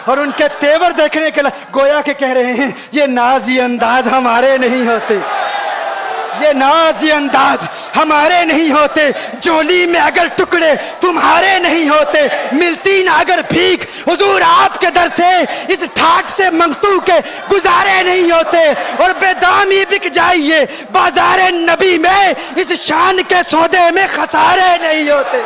اور ان کے تیور دیکھنے کے لیے گویا کہ کہہ رہے ہیں یہ ناز یہ انداز ہمارے نہیں ہوتے، یہ ناز یہ انداز ہمارے نہیں ہوتے، جولی میں اگر ٹکڑے تمہارے نہیں ہوتے، ملتی نہ اگر بھیک حضور آپ کے در سے اس ٹھاٹ سے منگتو کے گزارے نہیں ہوتے، اور بے دامی بک جائیے بازار نبی میں اس شان کے سودے میں خسارے نہیں ہوتے،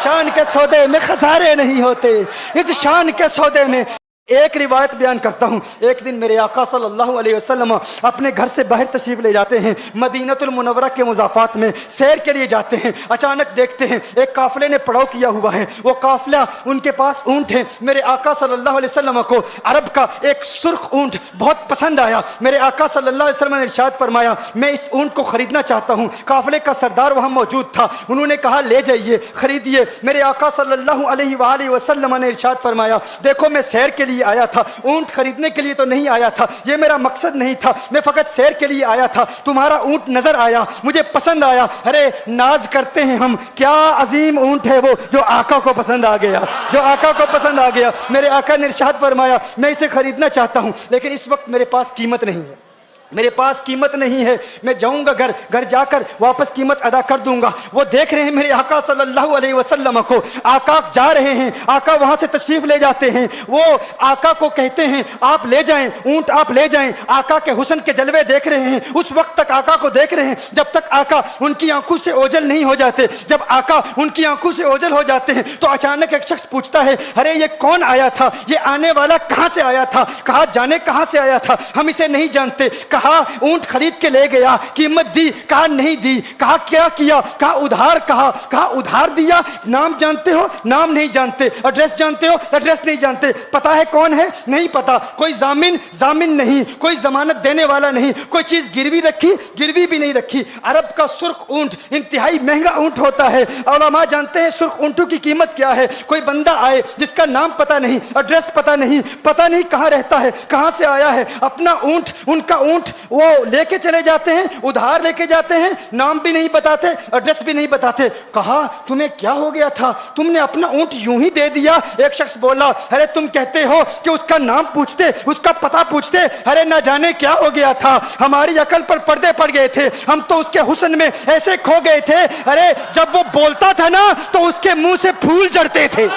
شان کے سودے میں خسارے نہیں ہوتے، اس شان کے سودے میں۔ ایک روایت بیان کرتا ہوں، ایک دن میرے آقا صلی اللہ علیہ وسلم اپنے گھر سے باہر تشریف لے جاتے ہیں، مدینہ المنورہ کے مضافات میں سیر کے لیے جاتے ہیں، اچانک دیکھتے ہیں ایک قافلے نے پڑاؤ کیا ہوا ہے، وہ قافلہ ان کے پاس اونٹ ہے، میرے آقا صلی اللہ علیہ وسلم کو عرب کا ایک سرخ اونٹ بہت پسند آیا، میرے آقا صلی اللہ علیہ وسلم نے ارشاد فرمایا میں اس اونٹ کو خریدنا چاہتا ہوں، قافلے کا سردار وہاں موجود تھا، انہوں نے کہا لے جائیے خریدیے، میرے آقا صلی اللہ علیہ وآلہ وسلم نے ارشاد فرمایا دیکھو میں سیر کے لیے آیا تھا، اونٹ خریدنے کے لیے تو نہیں آیا تھا، یہ میرا مقصد نہیں تھا، میں فقط سیر کے لیے آیا تھا، تمہارا اونٹ نظر آیا مجھے پسند آیا، ارے ناز کرتے ہیں ہم، کیا عظیم اونٹ ہے وہ جو آقا کو پسند آ گیا، جو آقا کو پسند آ گیا، میرے آقا نے ارشاد فرمایا میں اسے خریدنا چاہتا ہوں لیکن اس وقت میرے پاس قیمت نہیں ہے، میرے پاس قیمت نہیں ہے، میں جاؤں گا گھر جا کر واپس قیمت ادا کر دوں گا۔ وہ دیکھ رہے ہیں میرے آقا صلی اللہ علیہ وسلم کو، آقا جا رہے ہیں، آقا وہاں سے تشریف لے جاتے ہیں، وہ آقا کو کہتے ہیں آپ لے جائیں اونٹ، آپ لے جائیں، آقا کے حسن کے جلوے دیکھ رہے ہیں، اس وقت تک آقا کو دیکھ رہے ہیں جب تک آقا ان کی آنکھوں سے اوجھل نہیں ہو جاتے، جب آقا ان کی آنکھوں سے اوجھل ہو جاتے ہیں تو اچانک ایک شخص پوچھتا ہے ارے یہ کون آیا تھا، یہ آنے والا کہاں سے آیا تھا، کہا جانے کہاں سے آیا تھا، ہم اسے نہیں جانتے، کہا اونٹ خرید کے لے گیا، قیمت دی، کہا نہیں دی، کہا کیا کیا، کہا ادھار، کہا ادھار دیا، نام جانتے ہو، نام نہیں جانتے، ایڈریس جانتے ہو، ایڈریس نہیں جانتے، پتا ہے کون ہے، نہیں پتا، کوئی ضامن نہیں، کوئی ضمانت دینے والا نہیں، کوئی چیز گروی رکھی، گروی بھی نہیں رکھی۔ عرب کا سرخ اونٹ انتہائی مہنگا اونٹ ہوتا ہے، علماء جانتے ہیں سرخ اونٹوں کی قیمت کیا ہے، کوئی بندہ آئے جس کا نام پتا نہیں، ایڈریس پتا نہیں کہاں رہتا ہے، کہاں سے آیا ہے، اپنا اونٹ، ان کا اونٹ وہ لے کے چلے جاتے ہیں، ادھار لے کے جاتے ہیں، نام بھی نہیں بتاتے، ایڈریس بھی نہیں بتاتے، کہا تمہیں کیا ہو گیا تھا، تم نے اپنا اونٹ یوں ہی دے دیا؟ ایک شخص بولا ارے تم کہتے ہو کہ اس کا نام پوچھتے، اس کا پتہ پوچھتے، ارے نہ جانے کیا ہو گیا تھا، ہماری عقل پر پردے پڑ گئے تھے، ہم تو اس کے حسن میں ایسے کھو گئے تھے، ارے جب وہ بولتا تھا نا تو اس کے منہ سے پھول جھڑتے تھے،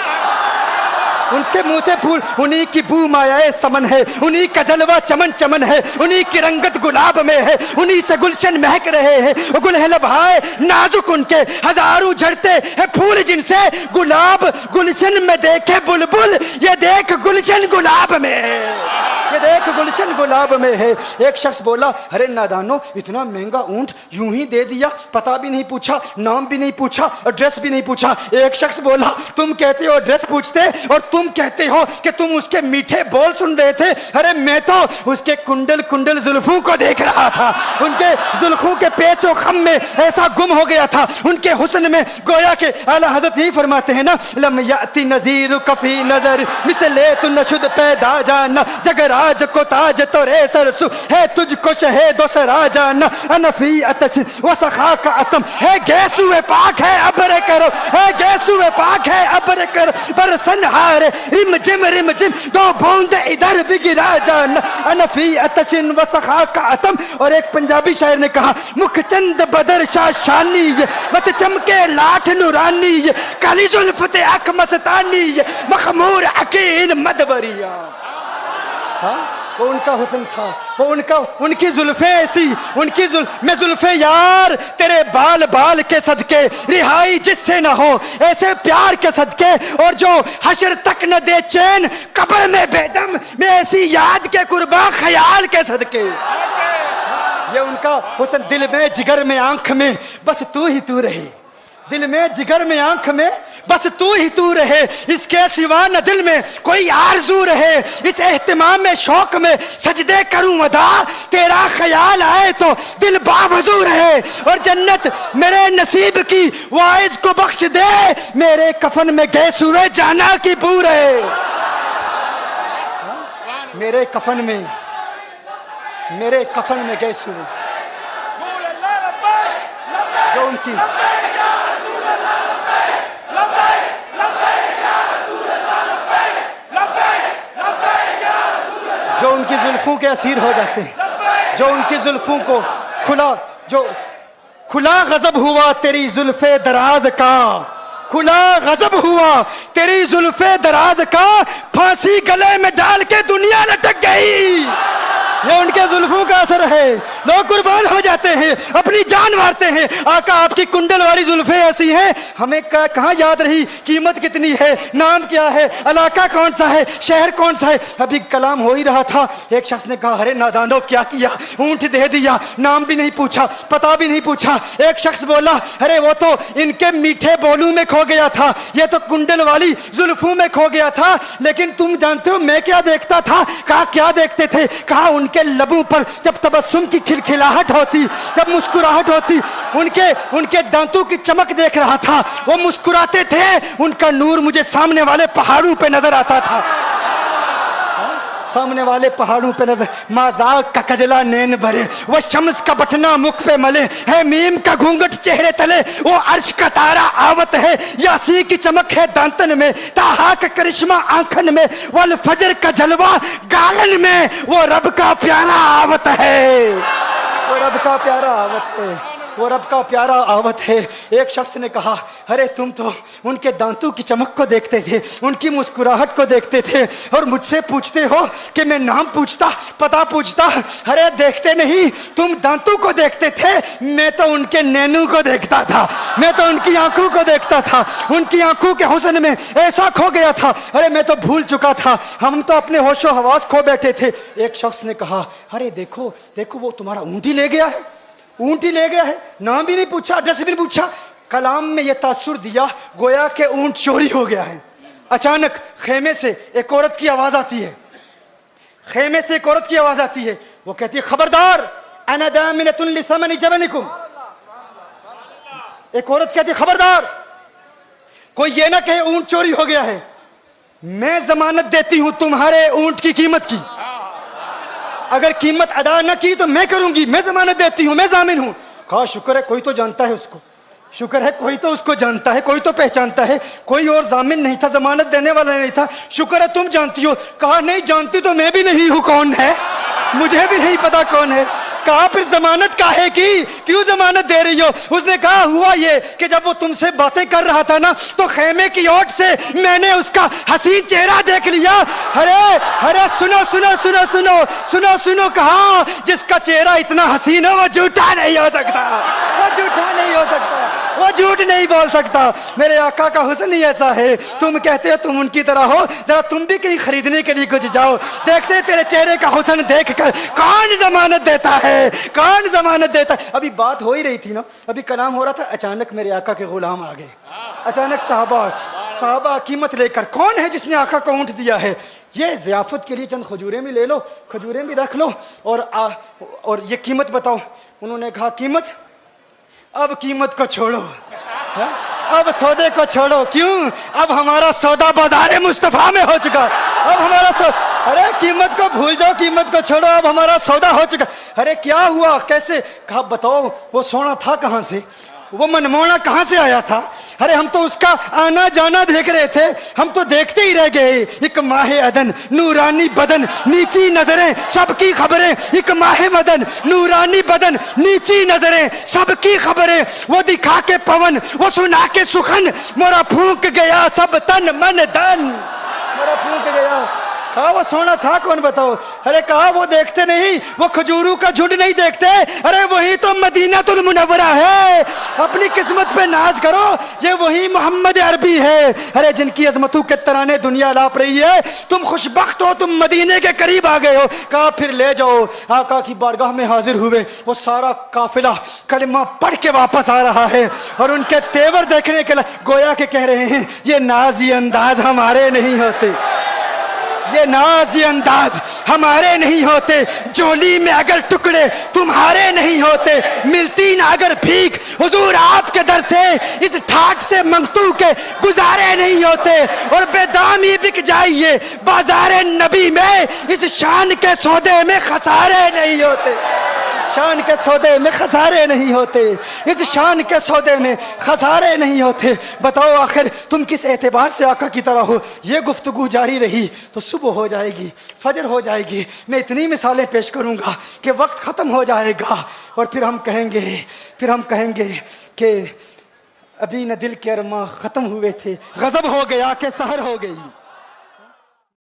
ان کے منہ سے پھول، انہی کی بو مایائے سمن ہے، انہی کا جلوہ چمن چمن ہے، انہی کی رنگت گلاب میں ہے، انہی سے گلشن مہک رہے ہیں، گل ہے لبھائے نازک ان کے، ہزاروں جھڑتے ہیں پھول جن سے گلاب گلشن میں دیکھے بلبل، یہ دیکھ گلشن گلاب میں ہے، یہ دیکھ گلشن گلاب میں ہے۔ ایک شخص بولا ارے نادانو اتنا مہنگا اونٹ یوں ہی دے دیا، پتہ بھی نہیں پوچھا، نام بھی نہیں پوچھا، ایڈریس بھی نہیں پوچھا۔ ایک شخص بولا تم کہتے ہو ایڈریس پوچھتے اور تم کہتے ہو کہ تم اس کے میٹھے بول سن رہے تھے، ارے میں تو اس کے کنڈل زلفوں کو دیکھ رہا تھا، ان کے زلفوں کے پیچ و خم میں ایسا گم ہو گیا تھا، ان کے حسن میں، گویا کہ اعلیٰ حضرت ہی فرماتے ہیں نا لم یاتی نذیر کفی نظر مثل تو نشد پیدا جانا، جگراج کو تاج تو رے سرسو ہے تجھ کو شہید و سرا جانا، انفی اتش و سخا کا اتم ہے گیسو پاک ہے ابر کرو، ہے گیسو پاک ہے ابر کرو، برسن ہار رم جم دو بوند ادھر بھی گرا جانا، انفی اتشن و سخا کا اتم۔ اور ایک پنجابی شاعر نے کہا مکھ چند بدر شاہ شانی، مت چمکے لاٹھ نورانی، کالی زلفت اک مستانی، مخمور عقیل مدبریا۔ وہ ان کا حسن تھا، وہ ان کی زلفیں ایسی، میں زلفیں یار تیرے بال کے صدقے، رہائی جس سے نہ ہو ایسے پیار کے صدقے، اور جو حشر تک نہ دے چین قبر میں بیدم، میں ایسی یاد کے قرباں خیال کے صدقے۔ یہ ان کا حسن، دل میں جگر میں آنکھ میں بس تو ہی تو رہے، دل میں جگر میں آنکھ میں بس تو ہی تو رہے، اس کے سوا نہ دل میں کوئی آرزو رہے، اس اہتمام میں شوق میں سجدے کروں ادا، تیرا خیال آئے تو دل باوضو رہے، اور جنت میرے نصیب کی وائز کو بخش دے، میرے کفن میں گیس ہوئے جانا کی بو رہے، میرے کفن میں گیس ہوئے جو ان کی ان کی زلفوں کے اسیر ہو جاتے ہیں، جو ان کی زلفوں کو کھلا غضب ہوا تیری زلف دراز کا، کھلا غضب ہوا تیری زلف دراز کا، پھانسی گلے میں ڈال کے دنیا لٹک گئی۔ یہ ان کے زلفوں کا اثر ہے، لوگ قربان ہو جاتے ہیں، اپنی جان مارتے ہیں۔ آقا آپ کی کنڈل والی زلفیں ایسی ہیں، ہمیں کہاں یاد رہی قیمت کتنی ہے، نام کیا ہے، علاقہ کون سا ہے، شہر کون سا ہے۔ ابھی کلام ہو ہی رہا تھا، ایک شخص نے کہا ارے نادانو کیا کیا، اونٹ دے دیا، نام بھی نہیں پوچھا، پتہ بھی نہیں پوچھا۔ ایک شخص بولا ارے وہ تو ان کے میٹھے بولوں میں کھو گیا تھا، یہ تو کنڈل والی زلفوں میں کھو گیا تھا۔ لیکن تم جانتے ہو میں کیا دیکھتا تھا؟ کہا کیا دیکھتے تھے؟ کہا ان کے لبوں پر جب تبسم کی کھلکھلاہٹ ہوتی، جب مسکراہٹ ہوتی، ان کے دانتوں کی چمک دیکھ رہا تھا، وہ مسکراتے تھے، ان کا نور مجھے سامنے والے پہاڑوں پہ نظر آتا تھا، سامنے والے پہاڑوں پہ نظر۔ مازاق کا کجلا نین بھرے، وہ شمس کا بٹنا مکھ پہ ملے، ہے میم کا گھونگٹ چہرے تلے، وہ عرش کا تارا آوت ہے، یاسی کی چمک ہے دانتن میں، تاہا کا کرشمہ آنکھن میں، والفجر کا جلوہ گالن میں، وہ رب کا پیارا آوت ہے، وہ رب کا پیارا آوت ہے، وہ رب کا پیارا آوت ہے۔ ایک شخص نے کہا ارے تم تو ان کے دانتوں کی چمک کو دیکھتے تھے، ان کی مسکراہٹ کو دیکھتے تھے، اور مجھ سے پوچھتے ہو کہ میں نام پوچھتا، پتہ پوچھتا۔ ارے دیکھتے نہیں، تم دانتوں کو دیکھتے تھے، میں تو ان کے نینوں کو دیکھتا تھا، میں تو ان کی آنکھوں کو دیکھتا تھا، ان کی آنکھوں کے حسن میں ایسا کھو گیا تھا، ارے میں تو بھول چکا تھا، ہم تو اپنے ہوش و حواس کھو بیٹھے تھے۔ ایک شخص نے کہا ارے دیکھو دیکھو وہ تمہارا اونٹ ہی لے گیا ہے، اونٹ ہی لے گیا ہے، نام بھی نہیں پوچھا، ایڈریس بھی نہیں پوچھا۔ کلام میں یہ تاثر دیا گویا کہ اونٹ چوری ہو گیا ہے۔ اچانک خیمے سے ایک عورت کی آواز آتی ہے، خیمے سے ایک عورت کی آواز آتی ہے، وہ کہتی ہے خبردار انا دامنۃ لثمن جبنکم۔ ایک عورت کہتی ہے خبردار کوئی یہ نہ کہے اونٹ چوری ہو گیا ہے، میں ضمانت دیتی ہوں تمہارے اونٹ کی قیمت کی، اگر قیمت ادا نہ کی تو میں کروں گی، میں ضمانت دیتی ہوں، میں ضامن ہوں۔ کہا شکر ہے کوئی تو جانتا ہے اس کو، شکر ہے کوئی تو اس کو جانتا ہے، کوئی تو پہچانتا ہے، کوئی اور ضامن نہیں تھا، ضمانت دینے والا نہیں تھا، شکر ہے تم جانتی ہو۔ کہا نہیں جانتی تو میں بھی نہیں ہوں، کون ہے مجھے بھی نہیں پتا کون ہے۔ کہا پھر ضمانت کاہے کی، کیوں ضمانت دے رہی ہو؟ اس نے کہا ہوا یہ کہ جب وہ تم سے باتیں کر رہا تھا نا تو خیمے کی اوٹ سے میں نے اس کا حسین چہرہ دیکھ لیا۔ ارے سنو سنو سنو سنو سنو سنو، کہا جس کا چہرہ اتنا حسین ہو وہ جھوٹا نہیں ہو سکتا، وہ جھوٹا نہیں ہو سکتا، وہ جھوٹ نہیں بول سکتا۔ میرے آقا کا حسن ہی ایسا ہے، تم کہتے ہو تم ان کی طرح ہو، ذرا تم بھی کہیں خریدنے کے لیے کچھ جاؤ، دیکھتے تیرے چہرے کا حسن دیکھ کر کون ضمانت دیتا ہے، کون ضمانت دیتا ہے۔ ابھی بات ہو ہی رہی تھی نا، ابھی کلام ہو رہا تھا، اچانک میرے آقا کے غلام آ گئے، اچانک صحابہ قیمت لے کر، کون ہے جس نے آقا کو اونٹ دیا ہے؟ یہ ضیافت کے لیے چند کھجوریں بھی لے لو، کھجوریں بھی رکھ لو، اور یہ قیمت بتاؤ۔ انہوں نے کہا قیمت؟ اب قیمت کو چھوڑو، اب سودے کو چھوڑو، کیوں؟ اب ہمارا سودا بازار مصطفیٰ میں ہو چکا، اب ہمارا ارے قیمت کو بھول جاؤ، قیمت کو چھوڑو، اب ہمارا سودا ہو چکا۔ ارے کیا ہوا، کیسے؟ کہا بتاؤ وہ سونا تھا کہاں سے، وہ منمونا کہاں سے آیا تھا؟ ارے ہم تو اس کا آنا جانا دیکھ رہے تھے، ہم تو دیکھتے ہی رہ گئے۔ ایک ماہ عدن نورانی بدن نیچی نظریں سب کی خبریں، ایک ماہ مدن نورانی بدن نیچی نظریں سب کی خبریں، وہ دکھا کے پون وہ سنا کے سخن، مورا پھونک گیا سب تن من دن، مورا پھونک گیا۔ کہا وہ سونا تھا کون بتاؤ؟ ارے کہا وہ دیکھتے نہیں، وہ کھجوروں کا جھنڈ نہیں دیکھتے، ارے وہی تو مدینہ المنورہ ہے، اپنی قسمت پہ ناز کرو، یہ وہی محمد عربی ہے، ارے جن کی عظمتوں کے ترانے دنیا لاپ رہی ہے، تم خوشبخت ہو، تم مدینے کے قریب آ گئے ہو۔ کہا پھر لے جاؤ۔ آقا کی بارگاہ میں حاضر ہوئے، وہ سارا قافلہ کلمہ پڑھ کے واپس آ رہا ہے، اور ان کے تیور دیکھنے کے لیے گویا کہ کہہ رہے ہیں یہ ناز یہ انداز ہمارے نہیں ہوتے، یہ ناز یہ انداز ہمارے نہیں ہوتے، جولی میں اگر ٹکڑے تمہارے نہیں ہوتے، ملتی نہ اگر بھیک حضور آپ کے در سے، اس ٹھاٹ سے منگتو کے گزارے نہیں ہوتے، اور بے دامی بک جائیے بازار نبی میں، اس شان کے سودے میں خسارے نہیں ہوتے، شان کے سودے میں خسارے نہیں ہوتے، اس شان کے سودے میں خسارے نہیں ہوتے۔ بتاؤ آخر تم کس اعتبار سے آقا کی طرح ہو؟ یہ گفتگو جاری رہی تو صبح ہو جائے گی، فجر ہو جائے گی، میں اتنی مثالیں پیش کروں گا کہ وقت ختم ہو جائے گا، اور پھر ہم کہیں گے کہ ابھی نہ دل کے ارماں ختم ہوئے تھے، غضب ہو گیا کہ سحر ہو گئی۔